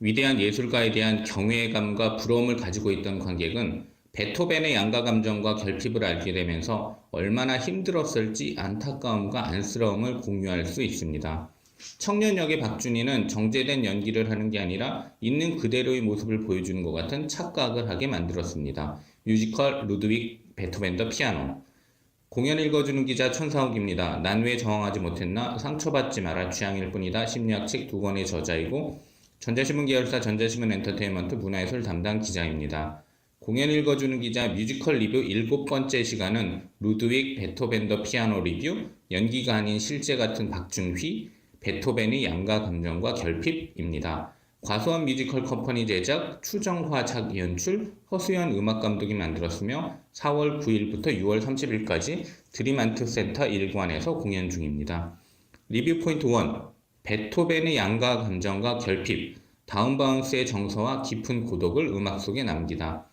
위대한 예술가에 대한 경외감과 부러움을 가지고 있던 관객은 베토벤의 양가 감정과 결핍을 알게 되면서 얼마나 힘들었을지 안타까움과 안쓰러움을 공유할 수 있습니다. 청년 역의 박준희는 정제된 연기를 하는 게 아니라 있는 그대로의 모습을 보여주는 것 같은 착각을 하게 만들었습니다. 뮤지컬 루드윅 베토벤 더 피아노. 공연 읽어주는 기자 천사옥입니다. 난 왜 저항하지 못했나? 상처받지 마라. 취향일 뿐이다. 심리학 책 2권의 저자이고 전자신문 계열사 전자신문 엔터테인먼트 문화예술 담당 기자입니다. 공연 읽어주는 기자 뮤지컬 리뷰 7번째 시간은 루드윅 베토벤 더 피아노 리뷰, 연기가 아닌 실제 같은 박준휘, 베토벤의 양가 감정과 결핍입니다. 과소한 뮤지컬 컴퍼니 제작, 추정화 작 연출, 허수연 음악감독이 만들었으며 4월 9일부터 6월 30일까지 드림아트 센터 1관에서 공연 중입니다. 리뷰 포인트 1. 베토벤의 양가 감정과 결핍, 다운바운스의 정서와 깊은 고독을 음악 속에 남기다.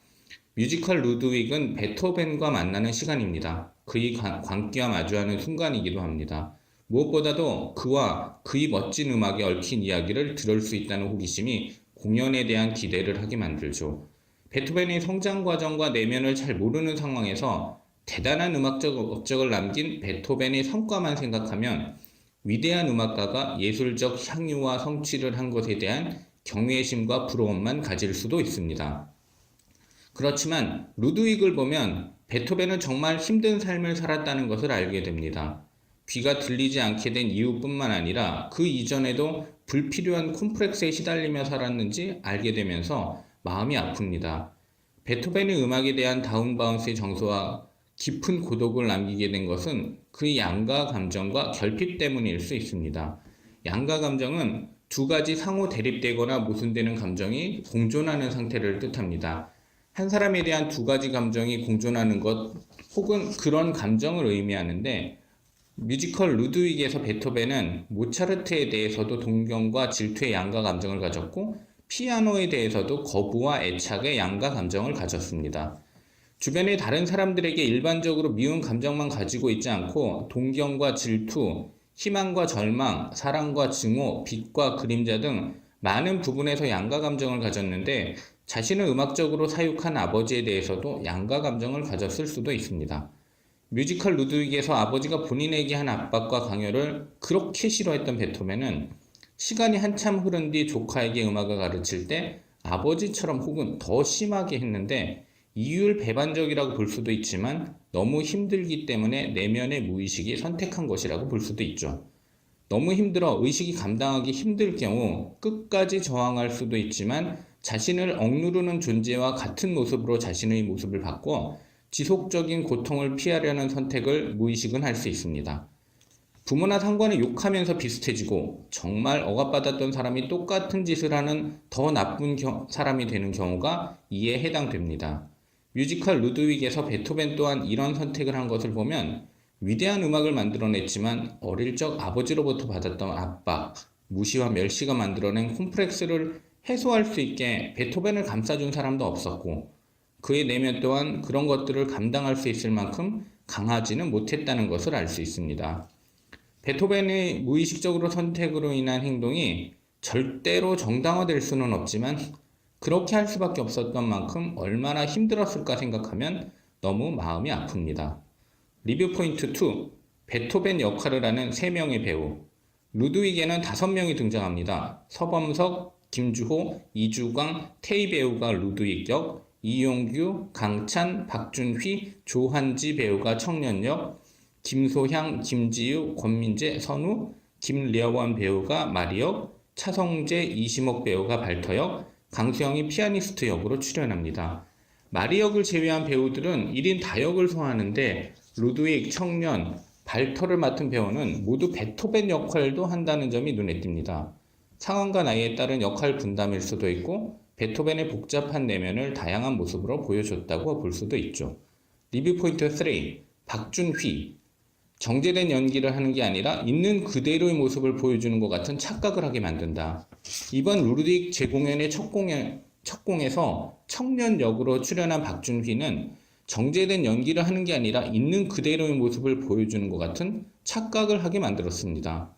뮤지컬 루드윅은 베토벤과 만나는 시간입니다. 그의 광기와 마주하는 순간이기도 합니다. 무엇보다도 그와 그의 멋진 음악에 얽힌 이야기를 들을 수 있다는 호기심이 공연에 대한 기대를 하게 만들죠. 베토벤의 성장 과정과 내면을 잘 모르는 상황에서 대단한 음악적 업적을 남긴 베토벤의 성과만 생각하면 위대한 음악가가 예술적 향유와 성취를 한 것에 대한 경외심과 부러움만 가질 수도 있습니다. 그렇지만 루드윅을 보면 베토벤은 정말 힘든 삶을 살았다는 것을 알게 됩니다. 귀가 들리지 않게 된 이유뿐만 아니라 그 이전에도 불필요한 콤플렉스에 시달리며 살았는지 알게 되면서 마음이 아픕니다. 베토벤의 음악에 대한 다운바운스의 정서와 깊은 고독을 남기게 된 것은 그의 양가 감정과 결핍 때문일 수 있습니다. 양가 감정은 두 가지 상호 대립되거나 모순되는 감정이 공존하는 상태를 뜻합니다. 한 사람에 대한 두 가지 감정이 공존하는 것 혹은 그런 감정을 의미하는데 뮤지컬 루드윅에서 베토벤은 모차르트에 대해서도 동경과 질투의 양가 감정을 가졌고 피아노에 대해서도 거부와 애착의 양가 감정을 가졌습니다. 주변의 다른 사람들에게 일반적으로 미운 감정만 가지고 있지 않고 동경과 질투, 희망과 절망, 사랑과 증오, 빛과 그림자 등 많은 부분에서 양가 감정을 가졌는데 자신을 음악적으로 사육한 아버지에 대해서도 양가 감정을 가졌을 수도 있습니다. 뮤지컬 루드윅에서 아버지가 본인에게 한 압박과 강요를 그렇게 싫어했던 베토벤은 시간이 한참 흐른 뒤 조카에게 음악을 가르칠 때 아버지처럼 혹은 더 심하게 했는데 이율배반적이라고 볼 수도 있지만 너무 힘들기 때문에 내면의 무의식이 선택한 것이라고 볼 수도 있죠. 너무 힘들어 의식이 감당하기 힘들 경우 끝까지 저항할 수도 있지만 자신을 억누르는 존재와 같은 모습으로 자신의 모습을 바꿔 지속적인 고통을 피하려는 선택을 무의식은 할 수 있습니다. 부모나 상관을 욕하면서 비슷해지고 정말 억압받았던 사람이 똑같은 짓을 하는 더 나쁜 사람이 되는 경우가 이에 해당됩니다. 뮤지컬 루드윅에서 베토벤 또한 이런 선택을 한 것을 보면 위대한 음악을 만들어냈지만 어릴 적 아버지로부터 받았던 압박, 무시와 멸시가 만들어낸 콤플렉스를 해소할 수 있게 베토벤을 감싸준 사람도 없었고 그의 내면 또한 그런 것들을 감당할 수 있을 만큼 강하지는 못했다는 것을 알 수 있습니다. 베토벤의 무의식적으로 선택으로 인한 행동이 절대로 정당화될 수는 없지만 그렇게 할 수밖에 없었던 만큼 얼마나 힘들었을까 생각하면 너무 마음이 아픕니다. 리뷰 포인트 2. 베토벤 역할을 하는 3명의 배우. 루드윅에는 5명이 등장합니다. 서범석, 김주호, 이주광, 태희 배우가 루드윅 역, 이용규, 강찬, 박준휘, 조한지 배우가 청년 역, 김소향, 김지유, 권민재, 선우, 김려원 배우가 마리 역, 차성재, 이시목 배우가 발터 역, 강수영이 피아니스트 역으로 출연합니다. 마리 역을 제외한 배우들은 1인 다역을 소화하는데 루드윅, 청년, 발터를 맡은 배우는 모두 베토벤 역할도 한다는 점이 눈에 띕니다. 상황과 나이에 따른 역할 분담일 수도 있고 베토벤의 복잡한 내면을 다양한 모습으로 보여줬다고 볼 수도 있죠. 리뷰 포인트 3. 박준휘. 정제된 연기를 하는 게 아니라 있는 그대로의 모습을 보여주는 것 같은 착각을 하게 만든다. 이번 루드윅 재공연의 첫 공에서 청년 역으로 출연한 박준휘는 정제된 연기를 하는 게 아니라 있는 그대로의 모습을 보여주는 것 같은 착각을 하게 만들었습니다.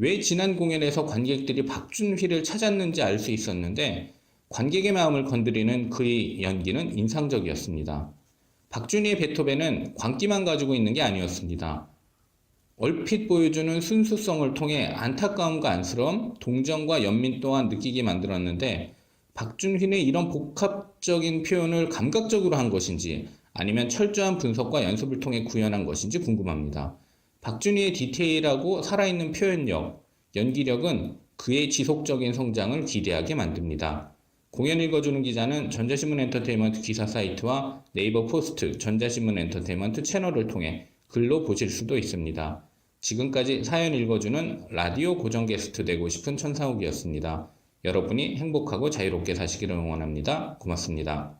왜 지난 공연에서 관객들이 박준휘를 찾았는지 알 수 있었는데 관객의 마음을 건드리는 그의 연기는 인상적이었습니다. 박준희의 베토벤은 광기만 가지고 있는 게 아니었습니다. 얼핏 보여주는 순수성을 통해 안타까움과 안쓰러움, 동정과 연민 또한 느끼게 만들었는데 박준휘는 이런 복합적인 표현을 감각적으로 한 것인지 아니면 철저한 분석과 연습을 통해 구현한 것인지 궁금합니다. 박준희의 디테일하고 살아있는 표현력, 연기력은 그의 지속적인 성장을 기대하게 만듭니다. 공연 읽어주는 기자는 전자신문 엔터테인먼트 기사 사이트와 네이버 포스트, 전자신문 엔터테인먼트 채널을 통해 글로 보실 수도 있습니다. 지금까지 사연 읽어주는 라디오 고정 게스트 되고 싶은 천상욱이었습니다. 여러분이 행복하고 자유롭게 사시기를 응원합니다. 고맙습니다.